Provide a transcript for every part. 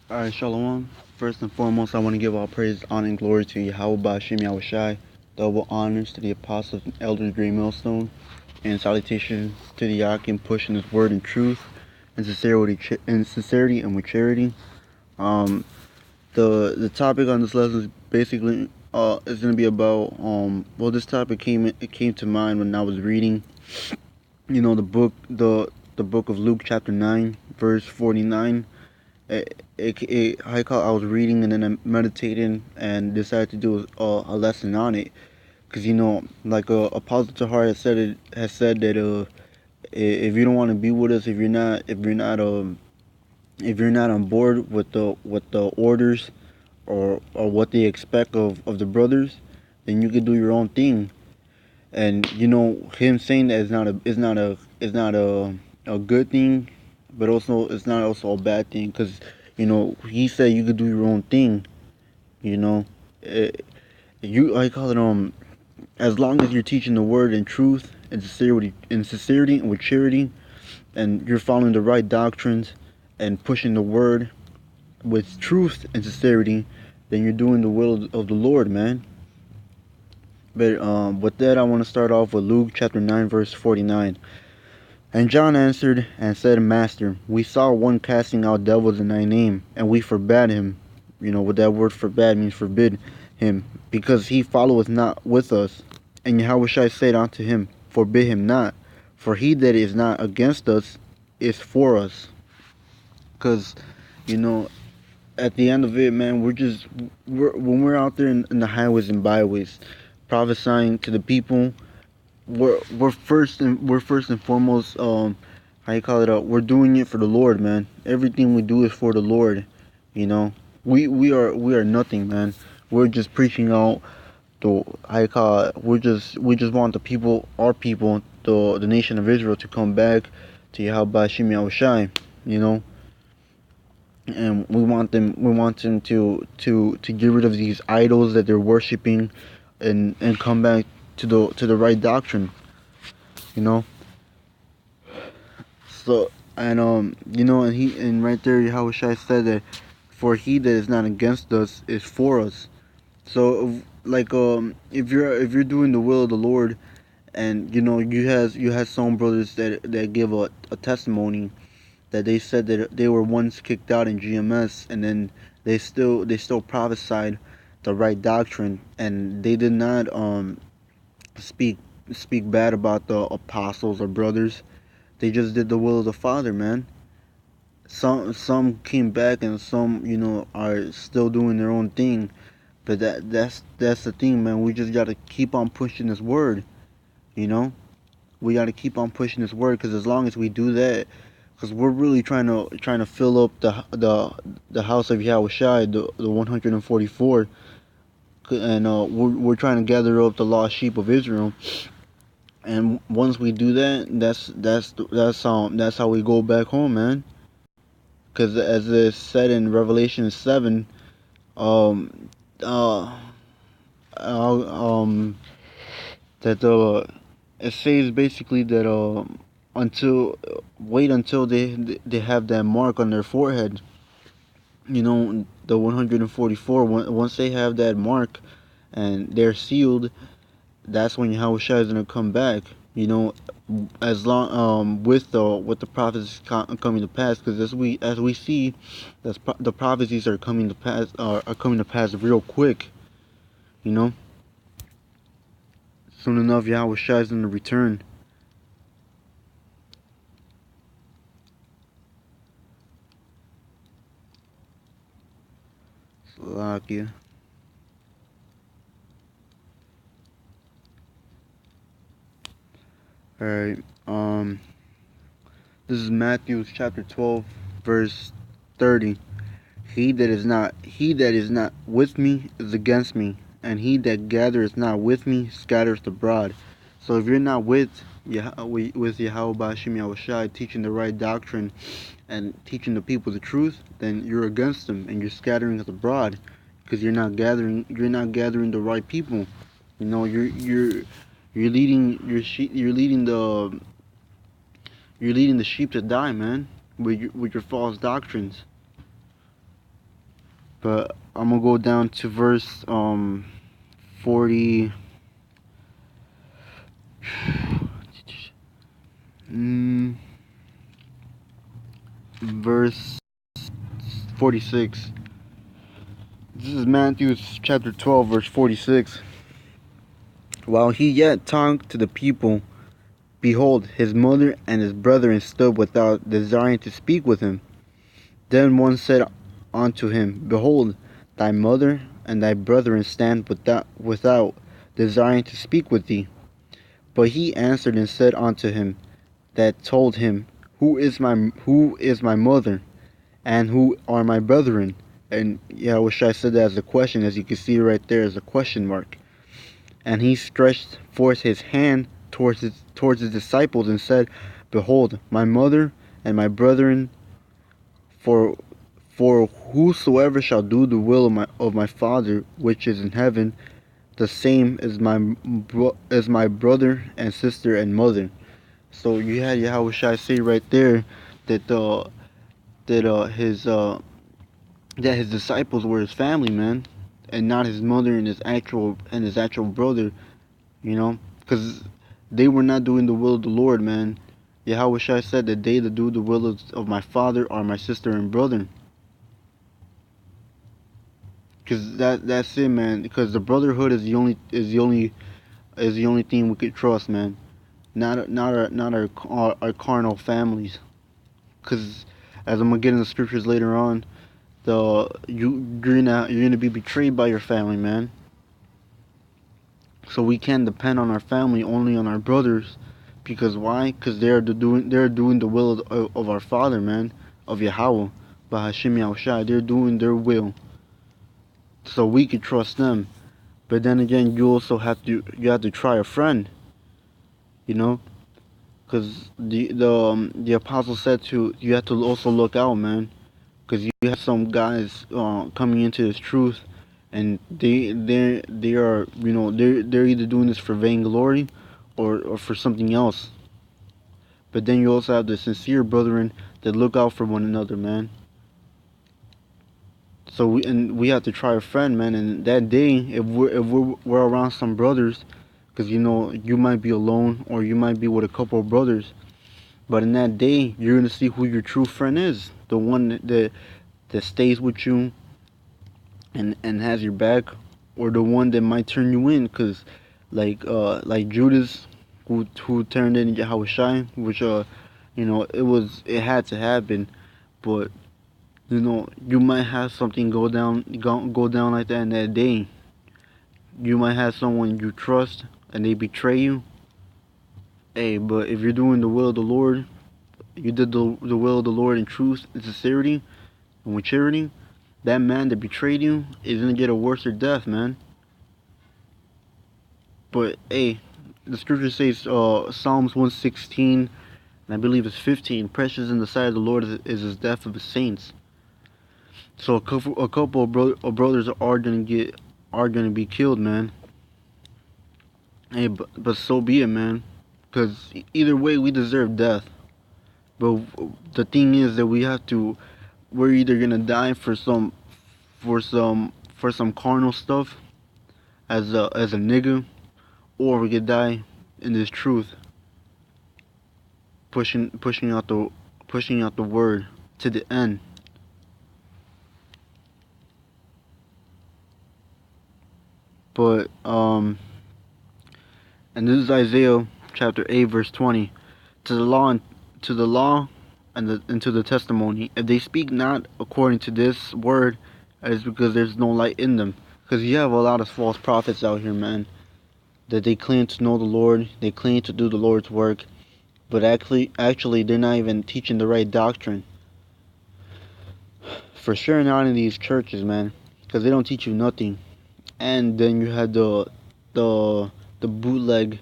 Alright, Shalom. First and foremost, I want to give all praise, honor, and glory to Yahweh Ba'Shem Yahushai. Double honors to the apostles and elders of Great Millstone, and salutations to the Yakin pushing his word in truth and sincerity and with charity. Um, the topic on this lesson is basically is going to be about well, this topic came to mind when I was reading, the book of Luke chapter 9 verse 49. I was reading and then I meditated and decided to do a lesson on it, because like Apostle Tahar has said that if you don't want to be with us, if you're not on board with the orders or what they expect of the brothers, then you can do your own thing. And him saying that is not a good thing, but also it's not also a bad thing, because he said you could do your own thing. You know, Eh, I call it as long as you're teaching the word in truth and sincerity and with charity, and you're following the right doctrines and pushing the word with truth and sincerity, then you're doing the will of the Lord, man. But with that, I want to start off with Luke chapter 9 verse 49. And John answered and said, Master, we saw one casting out devils in thy name, and we forbade him. What that word forbade means, forbid him, because he followeth not with us. And Yahushua said unto him, Forbid him not, for he that is not against us is for us. Because, you know, at the end of it, man, when we're out there in the highways and byways, prophesying to the people, we're first and foremost, how you call it, we're doing it for the Lord, man. Everything we do is for the Lord. you know we are nothing, man. We're just preaching out the, how you call it, we just want the people, our people, the nation of Israel, to come back to Yahweh Shem Yahushai, you know and we want them to get rid of these idols that they're worshiping, and come back to the right doctrine, you know So, and right there, Yahushua said that, for he that is not against us is for us. So, like, if you're doing the will of the Lord, and you had some brothers that give a testimony that they said that they were once kicked out in GMS, and then they still prophesied the right doctrine, and they did not speak speak bad about the apostles or brothers. They just did the will of the Father, man. Some came back, and some are still doing their own thing. But that's the thing, man. We just gotta keep on pushing this word. You know, we gotta keep on pushing this word, because as long as we do that, because we're really trying to fill up the house of Yahushua, the 144, and we're trying to gather up the lost sheep of Israel. And once we do that, that's how we go back home, man. Because as it said in Revelation 7, um, uh, um, that it says basically that until wait until they have that mark on their forehead. The 144. Once they have that mark and they're sealed, that's when Yahushua is gonna come back. As long with the prophecies coming to pass, because as we see, the prophecies are coming to pass, are coming to pass real quick. You know, soon enough, Yahushua is gonna return. Slovakia. All right. This is Matthew chapter 12, verse 30. He that is not with me is against me, and he that gathereth not with me scattereth abroad. So if you're not with Yahweh Ba'Shem Yahushai, teaching the right doctrine and teaching the people the truth, then you're against them and you're scattering it abroad, because you're not gathering the right people. You're leading your sheep. You're leading the sheep to die, man, with your false doctrines. But I'm gonna go down to verse 40. Verse 46. This is Matthew chapter 12, verse 46. While he yet talked to the people, behold, his mother and his brethren stood without, desiring to speak with him. Then one said unto him, Behold, thy mother and thy brethren stand without, desiring to speak with thee. But he answered and said unto him that told him, Who is my mother, and who are my brethren? And yeah, I wish I said that as a question, as you can see right there as a question mark. And he stretched forth his hand towards his disciples and said, Behold, my mother and my brethren, for whosoever shall do the will of my Father which is in heaven, the same is my brother and sister and mother. So you had Yahweh Shai say right there that his disciples were his family, man, and not his mother and his actual brother, because they were not doing the will of the Lord, man. Yahweh Shai said that they that do the will of my Father are my sister and brother. Because that's it, man. Because the brotherhood is the only thing we could trust, man. Not our carnal families. Because as I'm gonna get in the scriptures later on, you're gonna be betrayed by your family, man. So we can't depend on our family, only on our brothers. Because why? Because they're doing the will of our Father, man, of Yahweh, Bahashim Yahushai. They're doing their will, so we can trust them. But then again, you have to try a friend, you know, because the apostle said you have to also look out, man, because you have some guys coming into this truth, and they are they're either doing this for vainglory, or for something else. But then you also have the sincere brethren that look out for one another, man. So we have to try a friend, man. And that day, if we're around some brothers, because you might be alone or you might be with a couple of brothers, but in that day you're gonna see who your true friend is, the one that stays with you and has your back, or the one that might turn you in, because like Judas, who turned in Yahweh Shai, which it had to happen, but you might have something go down like that in that day. You might have someone you trust and they betray you. Hey, but if you're doing the will of the Lord, you did the will of the Lord in truth and sincerity and with charity, that man that betrayed you is gonna get a worse death, man. But hey, the scripture says Psalms 116, and I believe it's 15, precious in the sight of the Lord is his death of his saints. So a couple of brothers are gonna be killed, man. Hey, but so be it, man. Cause either way, we deserve death. But the thing is that we're either gonna die for some carnal stuff as a nigga, or we could die in this truth, pushing out the word to the end. But and this is Isaiah chapter 8 verse 20. To the law and to the testimony, if they speak not according to this word, it is because there's no light in them. Because you have a lot of false prophets out here, man, that they claim to know the Lord, they claim to do the Lord's work, but actually they're not even teaching the right doctrine. For sure not in these churches, man, because they don't teach you nothing. And then you had the bootleg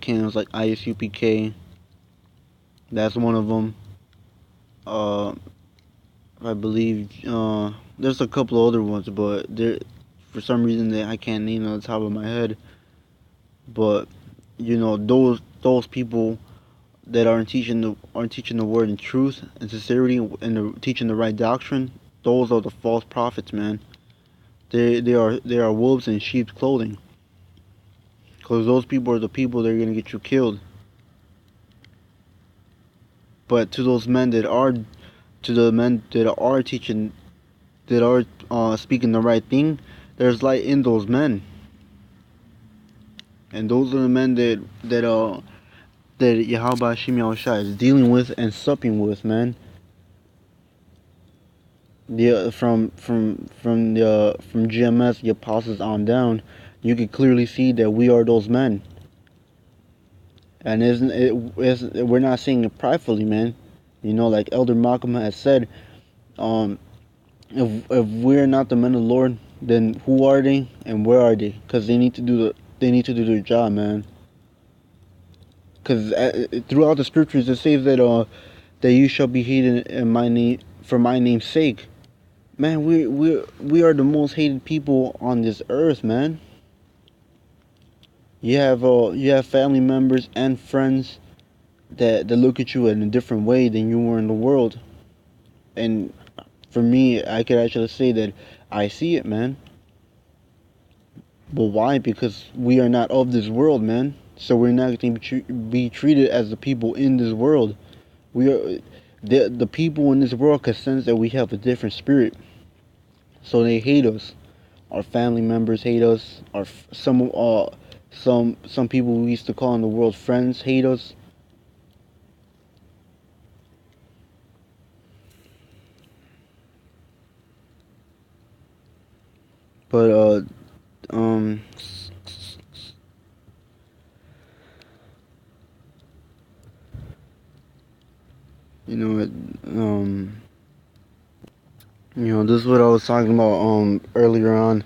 camps like ISUPK. That's one of them. I believe there's a couple of other ones, but for some reason I can't name on the top of my head. But those people that aren't teaching the word in truth and sincerity and teaching the right doctrine, those are the false prophets, man. They are wolves in sheep's clothing. Because those people are the people that are gonna get you killed. But to those men that are, to the men that are teaching, that are speaking the right thing, there's light in those men, and those are the men that Yahweh Hashem Yahushua is dealing with and supping with, man. The from GMS, the apostles on down, you can clearly see that we are those men. And we're not saying it pridefully, man. You know, like Elder Malcolm has said, if we're not the men of the Lord, then who are they and where are they? Because they need to do their job, man. Because throughout the scriptures it says that you shall be hated in my name for my name's sake. Man, we are the most hated people on this earth, man. You have family members and friends that look at you in a different way than you were in the world. And for me, I could actually say that I see it, man. But why? Because we are not of this world, man. So we're not going to be treated as the people in this world. We are the people in this world can sense that we have a different spirit. So they hate us. Our family members hate us. Some people we used to call in the world friends hate us. But um you know this is what I was talking about earlier on.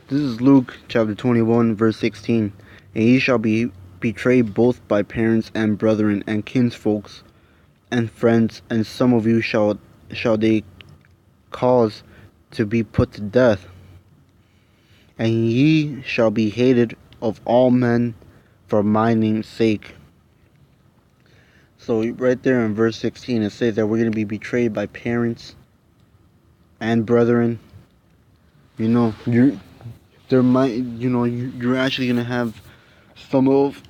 This is Luke chapter 21 verse 16. And ye shall be betrayed both by parents and brethren and kinsfolks and friends, and some of you shall they cause to be put to death. And ye shall be hated of all men for my name's sake. So right there in verse 16 it says that we're going to be betrayed by parents and brethren. You know, you're actually going to have some of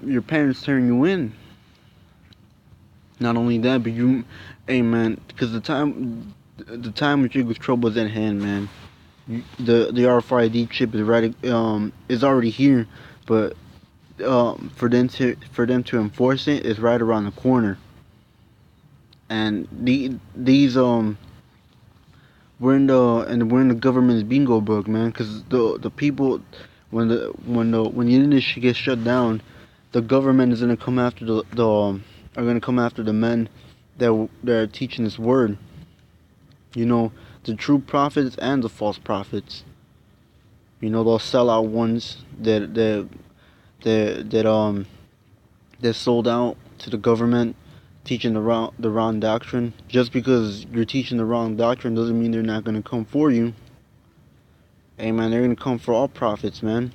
your parents turn you in. Not only that, but hey man, because the time when Jacob's trouble is at hand, man. The RFID chip is already here, but for them to enforce it is right around the corner. And we're in the government's bingo book, man. Because the people, when the industry gets shut down, the government is gonna come after are gonna come after the men that are teaching this word. You know, the true prophets and the false prophets. You know, those sellout ones that sold out to the government, teaching the wrong doctrine. Just because you're teaching the wrong doctrine doesn't mean they're not gonna come for you. Hey man, they're gonna come for all prophets, man.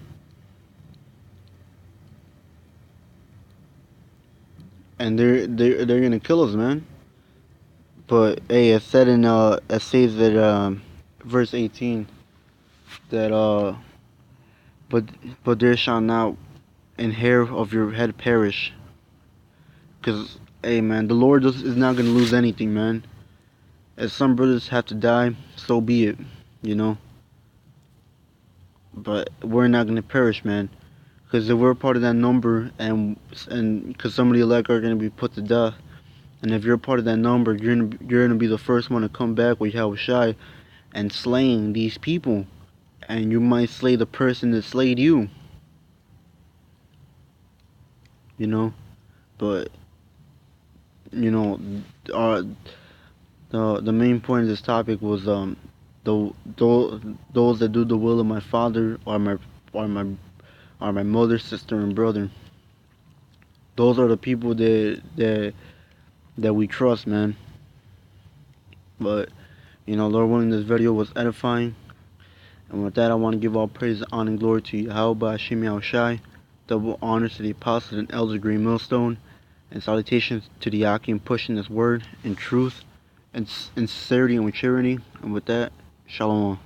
And they're gonna kill us, man. But hey, it said it says that verse 18 that but there shall not an hair of your head perish. Cause hey man, the Lord is not gonna lose anything, man. If some brothers have to die, so be it, you know. But we're not gonna perish, man. Because if we're part of that number, and because some of the elect are gonna be put to death, and if you're part of that number, you're gonna be the first one to come back with Yahushai and slaying these people, and you might slay the person that slayed you. You know, but you know, our the main point of this topic was those that do the will of my Father are my are my mother, sister, and brother. Those are the people that we trust, man. But you know, Lord willing, this video was edifying. And with that, I want to give all praise, honor, and glory to Yahweh Hashem Yahushai. Double honors to the apostles and elders of Green Millstone, and salutations to the Yakim pushing this word in truth and sincerity and maturity. And with that, shalom.